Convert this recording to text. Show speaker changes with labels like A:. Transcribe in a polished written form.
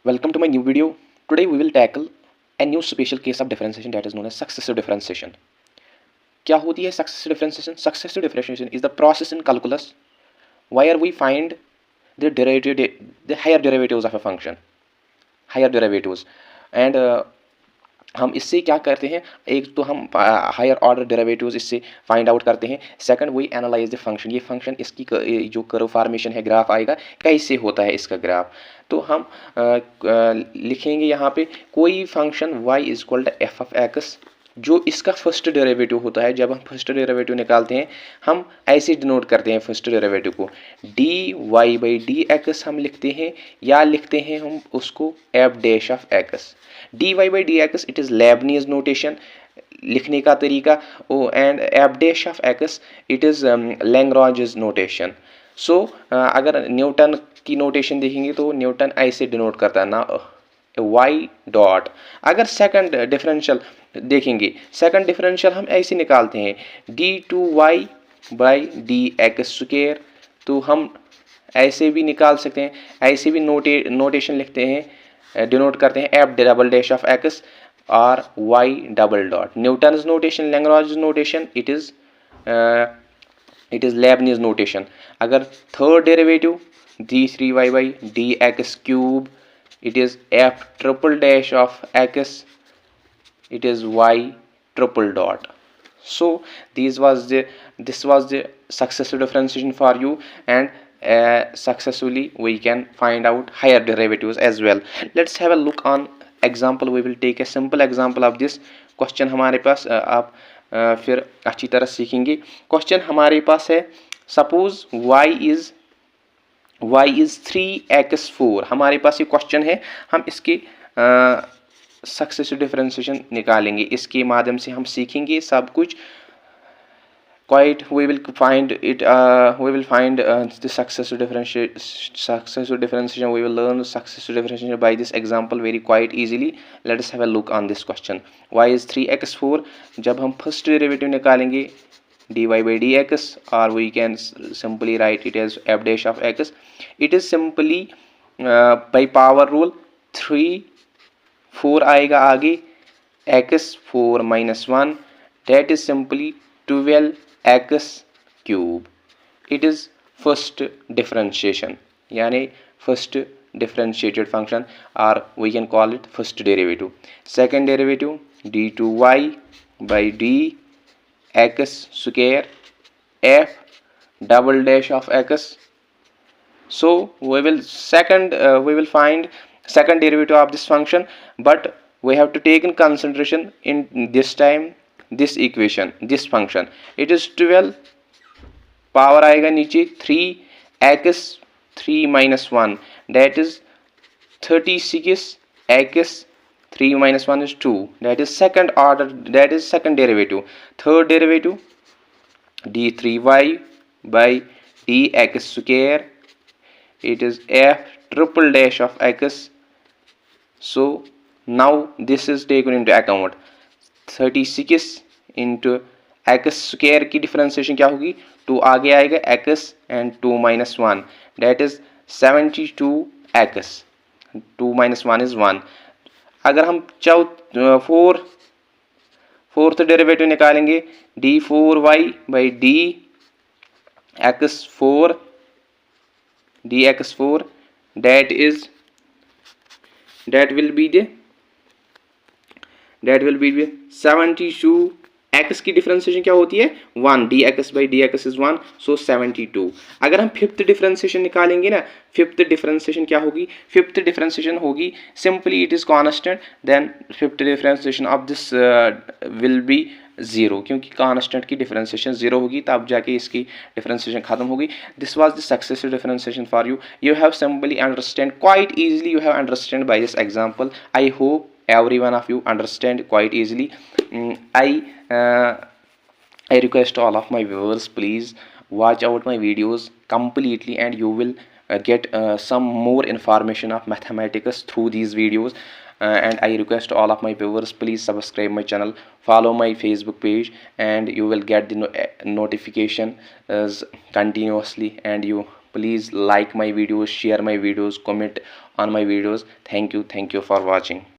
A: Welcome to my new video. Today we will tackle a new special case of differentiation that is known as successive differentiation. क्या होती है successive differentiation? Successive differentiation is the process in calculus where we find the higher derivatives of a function, higher derivatives, and हम इससे क्या करते हैं, एक तो हम हायर ऑर्डर डेरिवेटिव्स इससे फाइंड आउट करते हैं। Second we analyse the function, ये फंक्शन इसकी जो कर्व फॉर्मेशन है, ग्राफ आएगा कैसे होता है इसका ग्राफ। तो हम लिखेंगे यहाँ पे कोई function y is equal to F of X, जो इसका फर्स्ट डेरिवेटिव होता है। जब हम फर्स्ट डेरिवेटिव निकालते हैं हम ऐसे डिनोट करते हैं फर्स्ट डेरिवेटिव को, d y by D x हम लिखते हैं, या लिखते हैं हम उसको f dash of x. D y by D x it is Leibniz notation लिखने का तरीका, and f dash of x it is Lagrange notation. So अगर न्यूटन की नोटेशन देखेंगे तो न्यूटन ऐसे डिनोट करता है ना, वाई डॉट। अगर सेकंड डिफरेंशियल देखेंगे, सेकंड डिफरेंशियल हम ऐसे निकालते हैं D two Y by D X square. तो हम ऐसे भी निकाल सकते हैं, ऐसे भी नोटेशन लिखते हैं, डिनोट करते हैं f double dash of x और y double dot. Newton's notation, Lagrange notation it is Leibniz notation. अगर third derivative d three y by D x cube, it is f triple dash of x, it is y triple dot. So this was the successive differentiation for you, and successfully we can find out higher derivatives as well. Let's have a look on example. We will take a simple example of this question. हमारे पास आप फिर अच्छी तरह सीखेंगे। Question हमारे पास है, suppose y is 3x4। हमारे पास ये क्वेश्चन है, हम इसके सक्सेसिव डिफरेंशिएशन निकालेंगे, इसके माध्यम से हम सीखेंगे सब कुछ। Quite we will find the successive differentiation. We will learn successive differentiation by this example very quite easily. Let us have a look on this question. Y is 3x4। जब हम फर्स्ट डेरिवेटिव निकालेंगे dy by dx, or we can simply write it as f dash of x. It is simply by power rule 3 4 आएगा आगे, x 4 minus 1, that is simply 12x cube. It is first differentiation, यानी first differentiated function, or we can call it first derivative. Second derivative d2y by d x square f double dash of x. So we will find second derivative of this function, but we have to take in consideration in this time this equation, this function it is 12 power आएगा नीचे 3x 3 minus 1, that is 36 x 3 minus 1 is 2, that is second order, that is second derivative. Third derivative d3y by dx square, it is f triple dash of x. So now this is taken into account, 36 into x square की differentiation क्या होगी, 2 आगे आएगा x and 2 minus 1, that is 72x, 2 minus 1 is 1. अगर हम fourth derivative निकालेंगे d4y by dx4, that will be the 72 x की differentiation क्या होती है 1, dx by dx is 1, so 72. अगर हम फिफ्थ डिफरेंशिएशन निकालेंगे ना, फिफ्थ डिफरेंशिएशन क्या होगी, फिफ्थ डिफरेंशिएशन होगी simply it is constant, then fifth differentiation of this will be 0, क्योंकि कांस्टेंट की डिफरेंशिएशन 0 होगी तब जाके इसकी डिफरेंशिएशन खत्म होगी। This was the successive differentiation for you. You have simply understand quite easily, you have understand by this example. I hope every one of you understand quite easily. I request all of my viewers, please watch out my videos completely, and you will get some more information of mathematics through these videos. And I request all of my viewers, please subscribe my channel, follow my Facebook page, and you will get the notification continuously, and you please like my videos, share my videos, comment on my videos. Thank you for watching.